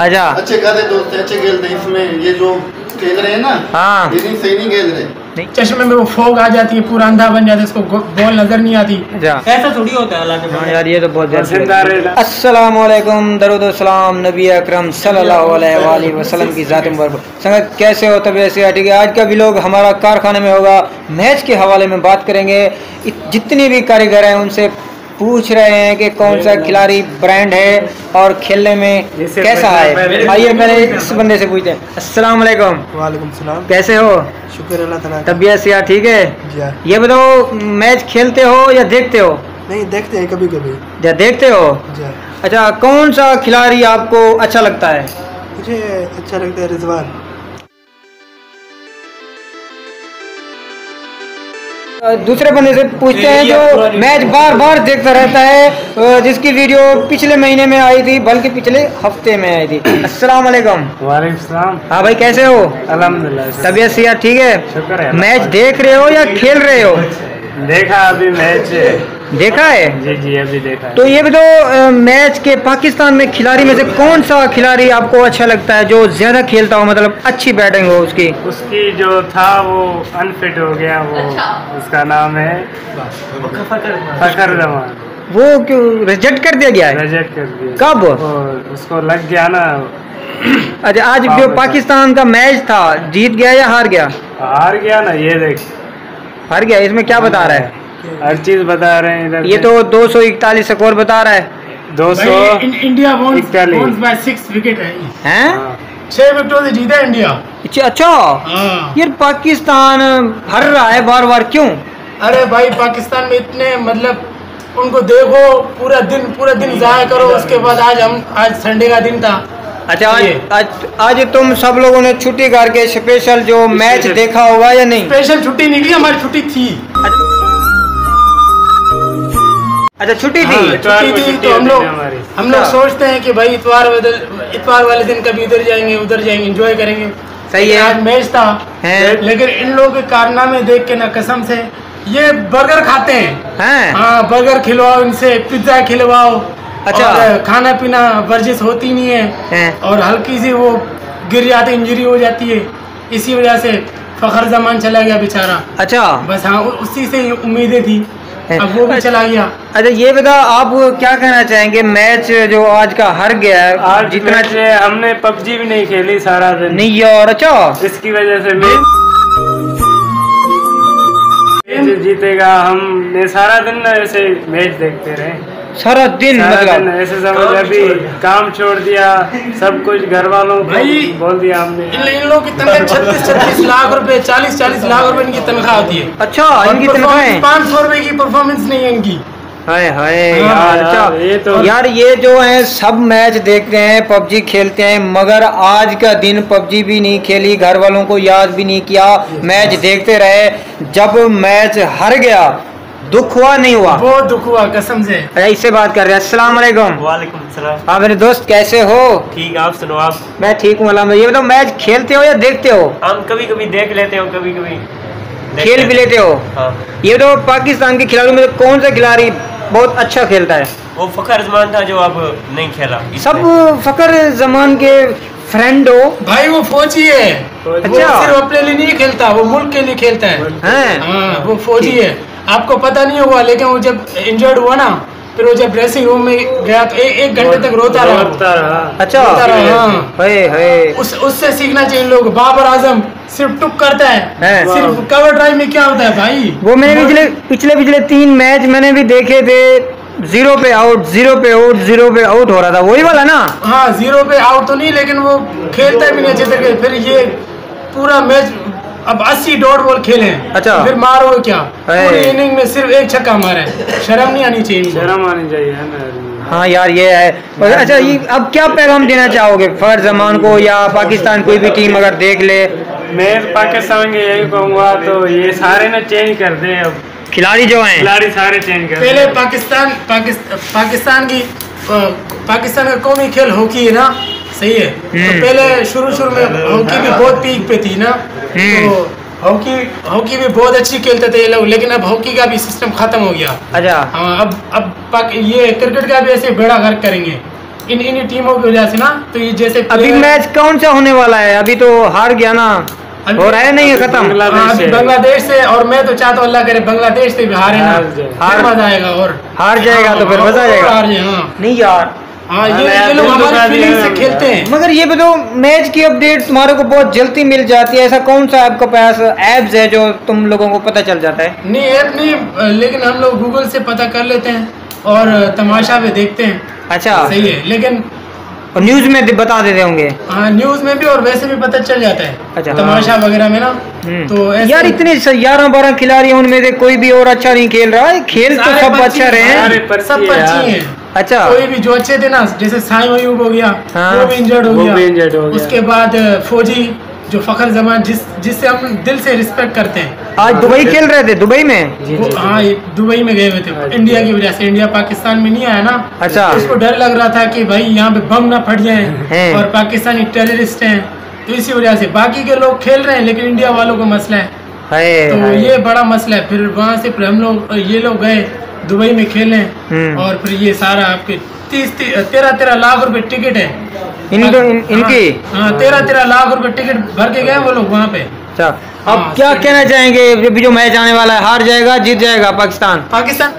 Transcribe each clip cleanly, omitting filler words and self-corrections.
अच्छा, अच्छे खासे दोस्त हैं, अच्छे खेलते हैं। इसमें ये जो खेल रहे हैं ना, हाँ, ये सही नहीं खेल रहे। चश्मे में वो फोग आ जाती है, पूरा अंधा बन जाता है, उसको बॉल नजर नहीं आती। अच्छा, ऐसा थोड़ी होता है अल्लाह के। हाँ यार, ये तो बहुत ज्यादा। अस्सलाम वालेकुम, दरूद सलाम नबी अकरम सल्लल्लाहु अलैहि वसल्लम की ज़ात मुबारक। संगत कैसे हो? तबीयत से ठीक है। आज का व्लॉग हमारा कारखाने में होगा। मैच के हवाले में बात करेंगे। जितने भी कारीगर हैं उनसे पूछ रहे हैं कि कौन सा खिलाड़ी ब्रांड है और खेलने में कैसा है। आइए पहले इस बंदे से पूछते हैं। अस्सलाम वालेकुम। वालेकुम सलाम। कैसे हो? शुक्र अल्लाह ताला। तबीयत से ठीक है? जी। ये बताओ, मैच खेलते हो या देखते हो? नहीं, देखते हैं कभी कभी। या देखते हो? जी। अच्छा, कौन सा खिलाड़ी आपको अच्छा लगता है? मुझे अच्छा लगता है रिजवान। दूसरे बंदे से पूछते हैं जो मैच बार बार देखता रहता है, जिसकी वीडियो पिछले महीने में आई थी, बल्कि पिछले हफ्ते में आई थी। अस्सलाम वालेकुम। वालेकुम सलाम। हाँ भाई, कैसे हो? अल्हम्दुलिल्लाह। तबीयत से ठीक है? शुक्र है। मैच देख रहे हो या खेल रहे हो? देखा अभी मैच। देखा है? जी जी, अभी देखा है। तो ये बताओ, मैच के पाकिस्तान में खिलाड़ी में से कौन सा खिलाड़ी आपको अच्छा लगता है, जो ज्यादा खेलता हो, मतलब अच्छी बैटिंग हो उसकी? उसकी जो था वो अनफिट हो गया, वो उसका नाम है फखर जमान। वो क्यों रिजेक्ट कर दिया गया है? रिजेक्ट कर दिया। कब? उसको लग गया ना। अच्छा, आज जो पाकिस्तान का मैच था, जीत गया या हार गया? हार गया ना, ये देख। हार गया। इसमें क्या बता रहा है? हर चीज बता रहे हैं इधर। ये तो 241 स्कोर बता रहा है। 200 इंडिया won by 6 विकेट है। हैं? 6 विकेटों से जीता इंडिया। अच्छा, यार पाकिस्तान हार रहा है बार बार, क्यों? अरे भाई, पाकिस्तान में इतने, मतलब उनको देखो, पूरा दिन जाया करो, उसके बाद आज संडे का दिन था। अच्छा, आज तुम सब लोगों ने छुट्टी करके स्पेशल जो मैच देखा होगा या नहीं? स्पेशल छुट्टी निकली, हमारी छुट्टी थी। अच्छा, छुट्टी थी। छुट्टी थी तो हम लोग सोचते हैं कि भाई इतवार वाले दिन कभी उधर जाएंगे एंजॉय करेंगे। सही है। आज मैच था, लेकिन इन लोगों के कारनामे देख के ना, कसम से, ये बर्गर खाते हैं। हाँ, बर्गर खिलवाओ इनसे, पिज्जा खिलवाओ। अच्छा, खाना पीना वर्जिश होती नहीं है, और हल्की सी वो गिर जाती, इंजरी हो जाती है। इसी वजह से फखर जमान चला गया बेचारा। अच्छा, बस हाँ, उसी से उम्मीदें थी, अब वो भी चला गया। अच्छा, ये बता, आप क्या कहना चाहेंगे? मैच जो आज का हार गया है, आज जितना हमने पबजी भी नहीं खेली सारा दिन। नहीं यार। अच्छा, इसकी वजह से मैच जीतेगा। हमने सारा दिन ऐसे मैच देखते रहे, सारा दिन मतलब ऐसे समझ। अभी काम छोड़ दिया, सब कुछ घर वालों को बोल दिया हमने। इन लोगों की तनख्वाह 36 लाख रुपए, 40 लाख रुपए इनकी तनख्वाह होती है। अच्छा, इनकी तनख्वाह 500 रुपए की परफॉर्मेंस नहीं है इनकी। हाय हाय यार। अच्छा यार, ये जो है सब मैच देखते हैं, पबजी खेलते हैं, मगर आज का दिन पबजी भी नहीं खेली, घर वालों को याद भी नहीं किया, मैच देखते रहे। जब मैच हार गया, दुख हुआ नहीं हुआ? बहुत दुख हुआ, कसम से। इससे बात कर रहे हैं। अस्सलाम वालेकुम। वालेकुम सलाम। हाँ मेरे दोस्त, कैसे हो? ठीक, आप सुनो। आप? मैं ठीक हूँ अल्हम्दुलिल्लाह। ये बताओ, मैच खेलते हो या देखते हो? हम कभी कभी देख लेते हो, कभी कभी खेल भी लेते हो। हाँ। ये बताओ, पाकिस्तान के खिलाड़ियों में कौन सा खिलाड़ी बहुत अच्छा खेलता है? वो फखर जमान था जो अब नहीं खेला। सब फखर जमान के फ्रेंड हो भाई, वो फौजी है। अच्छा, वो सिर्फ अपने लिए नहीं खेलता, वो मुल्क के लिए खेलता है। हाँ, वो फौजी है। आपको पता नहीं होगा, लेकिन वो जब इंजर्ड हुआ ना, फिर वो जब ड्रेसिंग रूम में गया तो एक घंटे तक रोता रहा। अच्छा, रोता रहा। उससे सीखना चाहिए लोग। बाबर आजम सिर्फ टुक करता है, सिर्फ कवर ड्राइव में क्या होता है भाई? वो मैंने पिछले 3 मैच मैंने भी देखे थे, 0 पे आउट, 0 पे आउट, 0 पे आउट हो रहा था, वही वाला ना? हाँ, 0 पे आउट तो नहीं, लेकिन वो खेलता भी नहीं अच्छे तरीके। फिर ये पूरा मैच अब 80 डॉट बॉल खेले हैं। अच्छा, फिर मारो क्या? पूरी इनिंग में सिर्फ 1 छक्का मारा है। शर्म नहीं आनी चाहिए? शर्म आनी चाहिए। हाँ यार, ये है। अच्छा, ये अब क्या पैगाम देना चाहोगे फखर जमान को, या पाकिस्तान कोई भी टीम अगर देख ले? मैं पाकिस्तान के यही कहूँगा, तो ये सारे ना चेंज कर दे। अब खिलाड़ी जो हैं, खिलाड़ी सारे चेंज कर। पहले पाकिस्तान का कौमी खेल हॉकी है ना, सही है। तो पहले शुरू में हॉकी भी बहुत पीक पे थी ना, तो हॉकी भी बहुत अच्छी खेलते थे ये लोग, लेकिन अब हॉकी का भी सिस्टम खत्म हो गया। अच्छा, हाँ, अब ये क्रिकेट का भी ऐसे बेड़ा गर्क करेंगे। इन टीमों की वजह से ना, तो ये जैसे अभी मैच कौन सा होने वाला है? अभी तो हार गया ना, हो रहा है नहीं है खत्म बांग्लादेश से। और मैं तो चाहता हूँ अल्लाह करे बांग्लादेश से भी हारे ना, हार मजा आएगा। और हार जाएगा तो फिर मजा आएगा। नहीं यार, ये लोग हमारी फीलिंग से खेलते हैं। मगर ये बताओ, मैच की अपडेट तुम्हारे को बहुत जल्दी मिल जाती है, ऐसा कौन सा आपके पास एप्स है जो तुम लोगों को पता चल जाता है? नहीं ऐप नहीं, लेकिन हम लोग गूगल से पता कर लेते हैं और तमाशा पे देखते हैं। अच्छा, सही है। लेकिन और न्यूज में बता देते होंगे? हाँ, न्यूज में भी और वैसे भी पता चल जाता है। अच्छा, तमाशा वगैरह में ना। तो यार इतने 11-12 खिलाड़ी उनमें से कोई भी और अच्छा नहीं खेल रहा है। खेल तो सब अच्छा रहे हैं, सब अच्छी हैं। अच्छा, कोई भी जो अच्छे थे ना, जैसे साइम अयूब हो गया, वो भी इंजर्ड हो गया। उसके बाद फौजी जो फखर जमान, जिससे हम दिल से रिस्पेक्ट करते हैं, आज दुबई खेल रहे थे। दुबई में? हाँ, दुबई में गए हुए थे इंडिया की वजह से। इंडिया पाकिस्तान में नहीं आया ना। अच्छा, उसको डर लग रहा था कि भाई यहाँ पे बम ना फट जाए और पाकिस्तानी टेररिस्ट हैं, तो इसी वजह से बाकी के लोग खेल रहे हैं, लेकिन इंडिया वालों का मसला है। तो ये बड़ा मसला है। फिर वहाँ से फिर हम लोग ये लोग गए दुबई में खेले और फिर ये सारा आपके 13 लाख रुपए टिकट है इनकी। हाँ, 13 लाख रुपए टिकट भर के गए वो लोग वहाँ पे। अच्छा, अब क्या कहना चाहेंगे? जो मैच आने वाला है, हार जाएगा जीत जाएगा पाकिस्तान?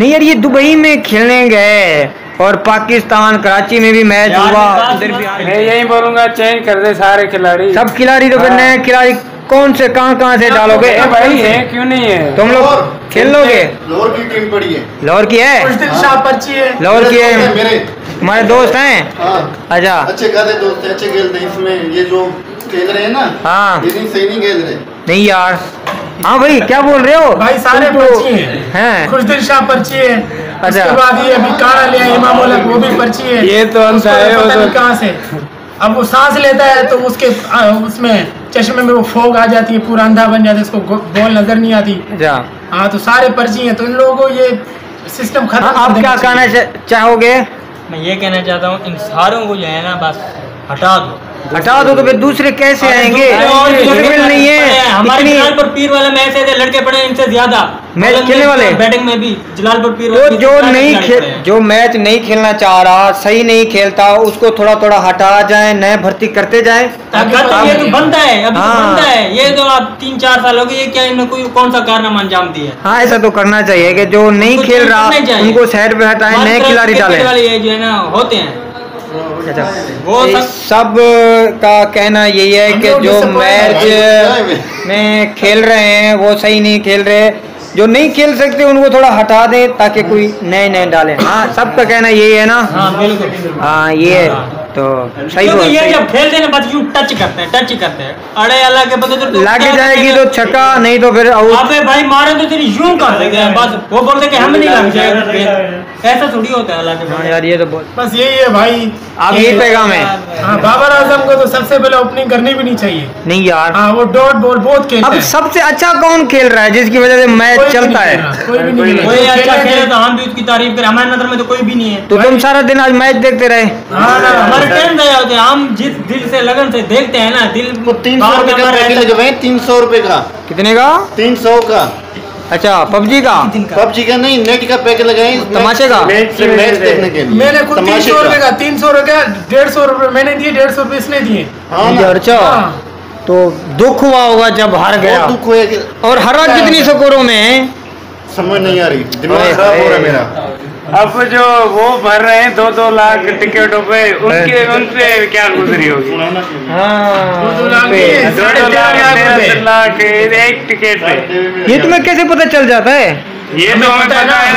नहीं यार, ये दुबई में खेलने गए और पाकिस्तान कराची में भी मैच हुआ, उधर भी मैं यही बोलूंगा चेंज कर दे सारे खिलाड़ी, सब खिलाड़ी। तो फिर नए खिलाड़ी कौन से कहाँ से डालोगे? भाई है क्यों नहीं है? तुम लोग खेल लोगे? लाहौर की टीम पड़ी है। लाहौर की है? लाहौर की है, मेरे तुम्हारे दोस्त हैं? अच्छा, अच्छे खासे दोस्त हैं, अच्छे खेलते हैं। इसमें ये जो खेल रहे हैं ना, हाँ, ये सही नहीं खेल रहे। नहीं यार। हाँ भाई, क्या बोल रहे हो भाई? सारे पर्ची हैं। खुशदिल शाह पर्ची है। अच्छा, उसके बाद ये अभी कारा लिया इमाम उलग, वो भी पर्ची है। ये तो कहाँ से अब वो सांस लेता है तो उसके उसमें चश्मे में वो फोग आ जाती है, पूरा अंधा बन जाता है, उसको बॉल नजर नहीं आती। हाँ, तो सारे पर्ची हैं। तो इन लोगों को ये सिस्टम खत्म। आप क्या कहना चाहोगे? मैं ये कहना चाहता हूँ, इन सारों को जो है ना बस हटा दो तो फिर दूसरे कैसे आएंगे? नहीं है हमारे जलालपुर पीर वाले में ऐसे लड़के पड़े इनसे ज्यादा मैच खेलने वाले। बैटिंग में भी जलालपुर पीर तो जो मैच नहीं खेलना चाह रहा, सही नहीं खेलता, उसको थोड़ा थोड़ा हटा जाए, नए भर्ती करते जाए। ये तो बनता है, अभी बनता है। ये तो आप 3-4 साल हो गए, ये क्या इन्होंने कोई कौन सा कारनामा अंजाम दिया? हाँ, ऐसा तो करना चाहिए कि जो नहीं खेल रहा उनको साइड पे हटाए, नए खिलाड़ी डाले। जो है ना होते हैं। अच्छा, वो सब का कहना यही है कि जो मैच में खेल रहे हैं वो सही नहीं खेल रहे, जो नहीं खेल सकते उनको थोड़ा हटा दें ताकि कोई नए डालें। हाँ, सबका कहना यही है ना। हाँ बिल्कुल, हाँ ये तो सही बोल। ये जब खेलते हैं बस यूं टच करते हैं अरे अल्लाह के बंदे तो लागे जाएगी तो छक्का, नहीं तो फिर अबे भाई मारे तो तेरी यूं कर देंगे बस। वो बोलते कि हमें नहीं लग जाएगा, ऐसा थोड़ी होता है अल्लाह के। हाँ यार, ये तो बस यही है भाई, आप यही पैगाम है। हाँ, बाबर आजम को तो सबसे पहले ओपनिंग करनी भी नहीं चाहिए। नहीं यार, हाँ, वो डॉट बॉल बहुत खेलता है। अब सबसे अच्छा कौन खेल रहा है जिसकी वजह से मैच चलता है? कोई भी नहीं खेल। कोई अच्छा खेले तो हम भी उसकी तारीफ करें, हमारे नजर में तो कोई भी नहीं है। तो तुम सारा दिन आज मैच देखते रहे? हमारे टाइम दया होते हैं, हम जिस दिल से लगन से देखते हैं ना, दिल को 300 रुपए का पैकेज लगे हुए हैं। 300 रुपए का। कितने का? 300 का। अच्छा, पबजी का नहीं, नेट का पैकेज लगाए तमाशे का मैच देखने के लिए। मैंने खुद 300 रुपए का 150 रुपए मैंने दिए, 150 रुपए इसने दिए। अच्छा, तो दुख हुआ होगा जब हार गया। दुख हुआ। और हरा कितनी स्कोरों में समझ नहीं आ रही, दिमाग खराब हो रहा है मेरा। अब जो वो भर रहे हैं 2-2 लाख टिकटों पे, उनपे क्या गुजरी होगी? हाँ, 2 लाख एक टिकट पे। ये तुम्हें कैसे पता चल जाता है? ये तो हमें पता है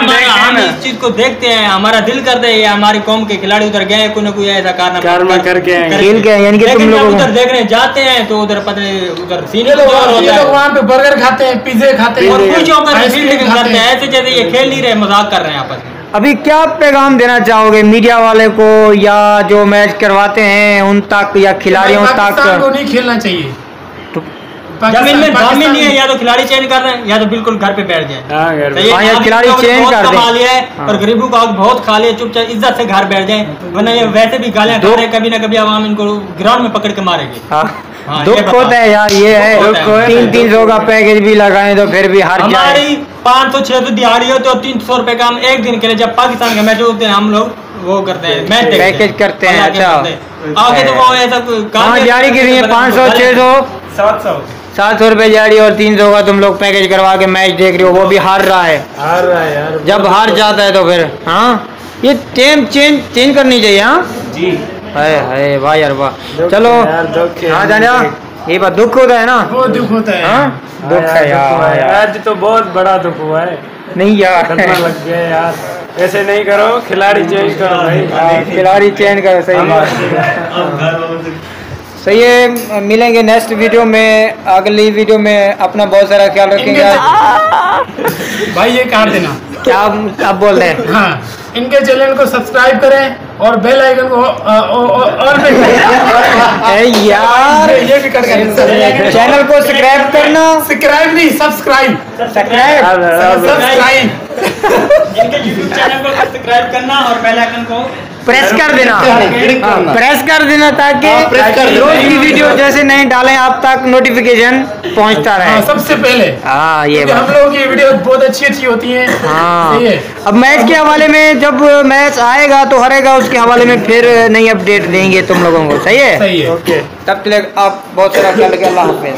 भाई, हम इस चीज को देखते हैं, हमारा दिल करता है ये हमारी कौम के खिलाड़ी उधर गए, कोई ना कोई ऐसा कारनामा करके खेल के, यानी कि तुम लोग उधर देखने जाते हैं तो उधर पता उधर सीनियर होता है, वहाँ पे बर्गर खाते हैं, पिज्जे खाते हैं, और कुछ करते हैं ऐसे जैसे ये खेल नहीं रहे, मजाक कर रहे हैं आपस में। अभी क्या पैगाम देना चाहोगे मीडिया वाले को, या जो मैच करवाते हैं उन तक, या खिलाड़ियों तक? पाकिस्तान को नहीं खेलना चाहिए। जमीन में दामिन नहीं है, या तो खिलाड़ी चेंज कर रहे हैं या तो बिल्कुल घर पे बैठ जाए। हाँ, खिलाड़ी चेंज कर दें। और गरीबों का बहुत खा लिया, चुपचाप इज्जत से घर बैठ जाए, वरना ये वैसे भी गालियां खा रहे, कभी ना कभी आवाम इनको ग्राउंड में पकड़ के मारेगी। दुख होता है यार, ये है 300 का पैकेज भी लगाएं तो फिर भी हार जाए। 500-600 दिहाड़ी हो तो 300 रुपए का हम एक दिन के लिए, जब पाकिस्तान का मैच होते हैं हम लोग वो करते हैं, मैच देखते हैं, पैकेज करते हैं। अल्लाह के अच्छा बंदे। आगे तो वो ऐसा हाँ दिहाड़ी की रही है 500 600 700 रुपए दिहाड़ी और 300 का तुम लोग पैकेज करवा के मैच देख रहे हो, वो भी हार रहा है यार। जब हार जाता है तो फिर हाँ ये टीम चेंज करनी चाहिए। हाँ जी है वाह यार वाह। चलो हाँ जाना ये बात दुख होता है ना, वो दुख होता है। हाँ दुख है यार। आज तो बहुत बड़ा दुख हुआ है, नहीं यार खतरा लग गया यार। ऐसे नहीं करो, खिलाड़ी चेंज करो भाई, खिलाड़ी चेंज करो। सही बात सही है। मिलेंगे नेक्स्ट वीडियो में, अगली वीडियो में। अपना बहुत सारा ख्याल रखेंगे। भाई ये काट देना क्या आप बोल रहे हैं? हाँ, इनके चैनल को सब्सक्राइब करें और बेल आइकन को और यार ये भी कर चैनल को सब्सक्राइब करना, सब्सक्राइब नहीं सब्सक्राइब इनके यूट्यूब चैनल को सब्सक्राइब करना और बेल आइकन को प्रेस कर देना, प्रेस कर देना ताकि रोज की वीडियो जैसे नहीं डालें आप तक नोटिफिकेशन पहुंचता रहे सबसे पहले। हाँ ये बात हम लोगों की वीडियो बहुत अच्छी होती है। हाँ अब मैच के हवाले में जब मैच आएगा तो हरेगा उसके हवाले में फिर नई अपडेट देंगे तुम लोगों को। सही है सही है। तब तक आप बहुत सारा ख्याल रखें। अल्लाह हाफिज।